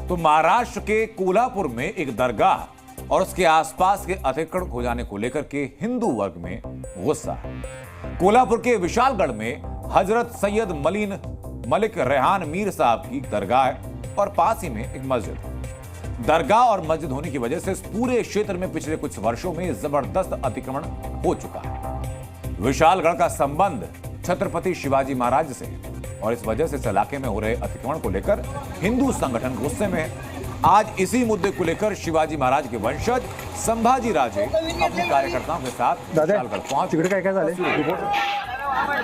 तो महाराष्ट्र के कोल्हापुर में एक दरगाह और उसके आसपास के अतिक्रमण हो जाने को लेकर के हिंदू वर्ग में गुस्सा है। कोल्हापुर के विशालगढ़ में हजरत सैयद मलिक रेहान मीर साहब की दरगाह है और पास ही में एक मस्जिद है। दरगाह और मस्जिद होने की वजह से इस पूरे क्षेत्र में पिछले कुछ वर्षों में जबरदस्त अतिक्रमण हो चुका है। विशालगढ़ का संबंध छत्रपति शिवाजी महाराज से और इस वजह से इस इलाके में हो रहे अतिक्रमण को लेकर हिंदू संगठन गुस्से में है। आज इसी मुद्दे को लेकर शिवाजी महाराज के वंशज संभाजी राजे अपने कार्यकर्ताओं के साथ विशालगढ़ पहुंचे।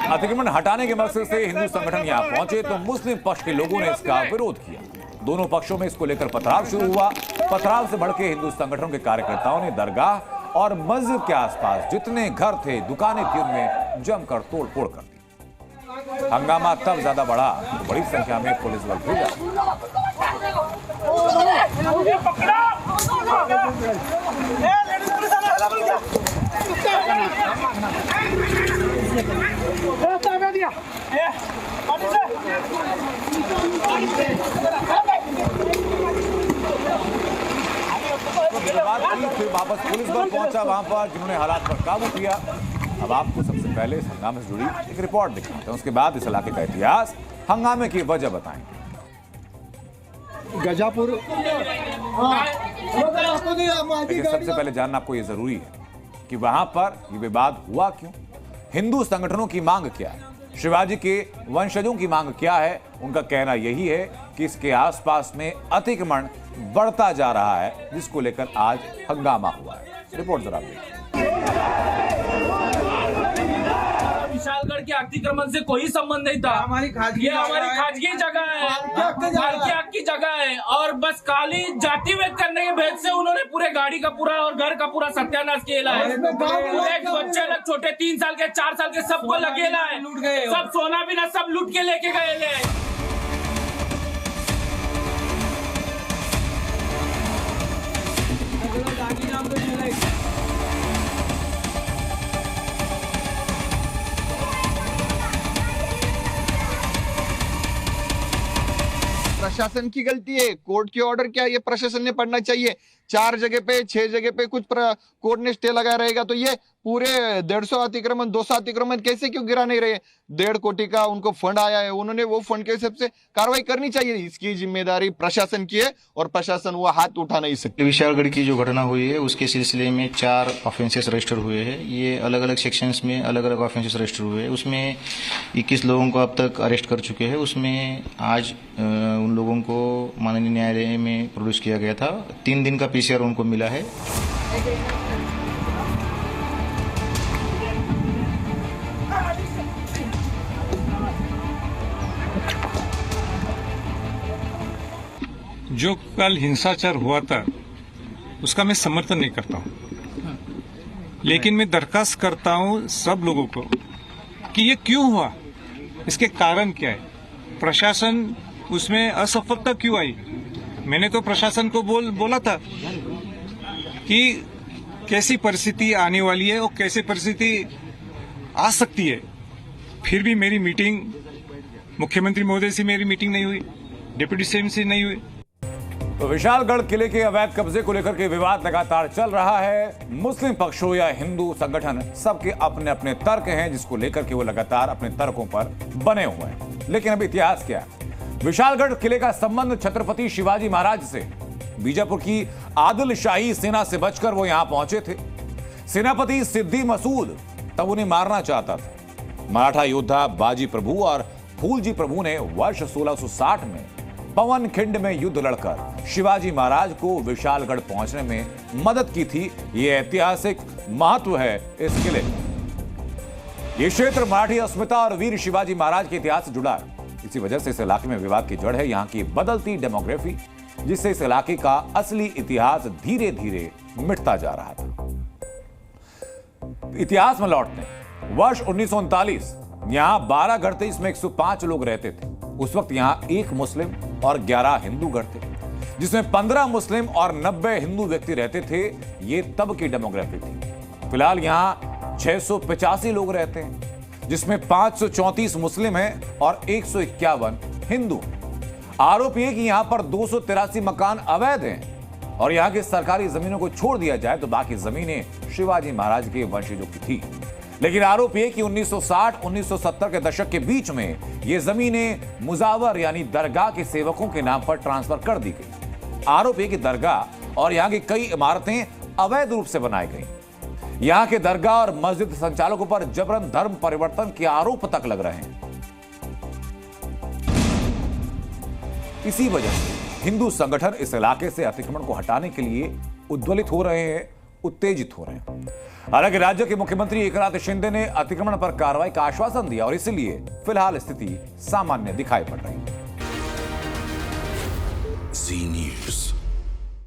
अतिक्रमण हटाने के मकसद से हिंदू संगठन यहां पहुंचे तो मुस्लिम पक्ष के लोगों ने इसका विरोध किया। दोनों पक्षों में इसको लेकर पथराव शुरू हुआ। पथराव से भड़के हिंदू संगठनों के कार्यकर्ताओं ने दरगाह और मस्जिद के आसपास जितने घर थे, दुकानें थी, उनमें जमकर तोड़फोड़ कर दी। हंगामा तब ज्यादा बढ़ा तो बड़ी संख्या में पुलिस बल भेजा। फिर वापस पुलिस बल पहुंचा वहां पर, जिन्होंने हालात पर काबू किया। अब आपको सबसे पहले इस हंगामे से जुड़ी एक रिपोर्ट दिखाते हैं, उसके बाद इस इलाके का इतिहास, हंगामे की वजह बताएंगे। गजापुर लेकिन सबसे पहले जानना आपको यह जरूरी है कि वहां पर यह विवाद हुआ क्यों, हिंदू संगठनों की मांग क्या है, शिवाजी के वंशजों की मांग क्या है। उनका कहना यही है कि इसके आसपास में अतिक्रमण बढ़ता जा रहा है, जिसको लेकर आज हंगामा हुआ है। रिपोर्ट जरा देखिए। विशालगढ़ के अतिक्रमण से कोई संबंध नहीं था। ये हमारी खाजगी जगह है, मालकी हक की जगह है और बस काली जाति व्यक्त करने के भेद से उन्होंने पूरे गाड़ी का पूरा और घर का पूरा सत्यानाश किया है। एक बच्चे लोग छोटे 3 साल के 4 साल के सबको लगेला है, सब सोना बिना सब लूट के लेके गए। प्रशासन की गलती है, कोर्ट के ऑर्डर क्या ये प्रशासन ने पढ़ना चाहिए। 4 जगह पे 6 जगह पे कुछ कोर्ट ने स्टे लगाया रहेगा तो ये पूरे 150 अतिक्रमण 200 अतिक्रमण कैसे क्यों गिरा नहीं रहे। 1.5 कोटी का उनको फंड आया है, उन्होंने वो फंड के हिसाब से कार्रवाई करनी चाहिए। इसकी जिम्मेदारी प्रशासन की है और प्रशासन वो हाथ उठा नहीं सकते। विशालगढ़ की जो घटना हुई है उसके सिलसिले में 4 ऑफेंसेस रजिस्टर हुए हैं। ये अलग अलग सेक्शंस में अलग अलग ऑफेंसेस रजिस्टर हुए हैं। उसमें 21 लोगों को अब तक अरेस्ट कर चुके हैं। उसमें आज उन लोगों को माननीय न्यायालय में प्रोड्यूस किया गया था। 3 दिन का PCR उनको मिला है। जो कल हिंसाचार हुआ था उसका मैं समर्थन नहीं करता हूं, लेकिन मैं दरखास्त करता हूं सब लोगों को कि ये क्यों हुआ, इसके कारण क्या है, प्रशासन उसमें असफलता क्यों आई। मैंने तो प्रशासन को बोला था कि कैसी परिस्थिति आने वाली है और कैसी परिस्थिति आ सकती है। फिर भी मेरी मीटिंग मुख्यमंत्री महोदय से मेरी मीटिंग नहीं हुई, डिप्टी सीएम से नहीं हुई। तो विशालगढ़ किले के अवैध कब्जे को लेकर के विवाद लगातार चल रहा है। मुस्लिम पक्ष हो या हिंदू संगठन, सबके अपने अपने तर्क हैं, जिसको लेकर के वो लगातार अपने तर्कों पर बने हुए हैं। लेकिन अब इतिहास क्या है? विशालगढ़ किले का संबंध छत्रपति शिवाजी महाराज से। बीजापुर की आदिल शाही सेना से बचकर वो यहां पहुंचे थे। सेनापति सिद्दी मसूद तब उन्हें मारना चाहता था। मराठा योद्धा बाजी प्रभु और फूलजी प्रभु ने वर्ष 1660 में पवन खिंड में युद्ध लड़कर शिवाजी महाराज को विशालगढ़ पहुंचने में मदद की थी। यह ऐतिहासिक महत्व है इस किले का। यह क्षेत्र मराठी अस्मिता और वीर शिवाजी महाराज के इतिहास से जुड़ा है। इसी वजह से इस इलाके में विवाद की जड़ है यहां की बदलती डेमोग्राफी, जिससे इस इलाके का असली इतिहास धीरे धीरे मिटता जा रहा था। इतिहास में लौटते वर्ष 1939, यहां 12 घर थे, इसमें 105 लोग रहते थे। उस वक्त यहां 1 मुस्लिम और 11 हिंदू घर थे, जिसमें 15 मुस्लिम और 90 हिंदू व्यक्ति रहते थे। ये तब की डेमोग्राफी थी। फिलहाल यहां 685 लोग रहते हैं, जिसमें 534 मुस्लिम हैं और 151 हिंदू। आरोप यह कि यहां पर 283 मकान अवैध हैं और यहां की सरकारी जमीनों को छोड़ दिया जाए तो बाकी जमीनें शिवाजी महाराज के वंशजों की थी। लेकिन आरोप यह कि 1960-1970 के दशक के बीच में ये जमीनें मुजावर यानी दरगाह के सेवकों के नाम पर ट्रांसफर कर दी गई। आरोप यह कि दरगाह और यहां की कई इमारतें अवैध रूप से बनाई गई। यहां के दरगाह और मस्जिद संचालकों पर जबरन धर्म परिवर्तन के आरोप तक लग रहे हैं। इसी वजह से हिंदू संगठन इस इलाके से अतिक्रमण को हटाने के लिए उद्वेलित हो रहे हैं, उत्तेजित हो रहे हैं। हालांकि राज्य के मुख्यमंत्री एकनाथ शिंदे ने अतिक्रमण पर कार्रवाई का आश्वासन दिया और इसलिए फिलहाल स्थिति सामान्य दिखाई पड़ रही है।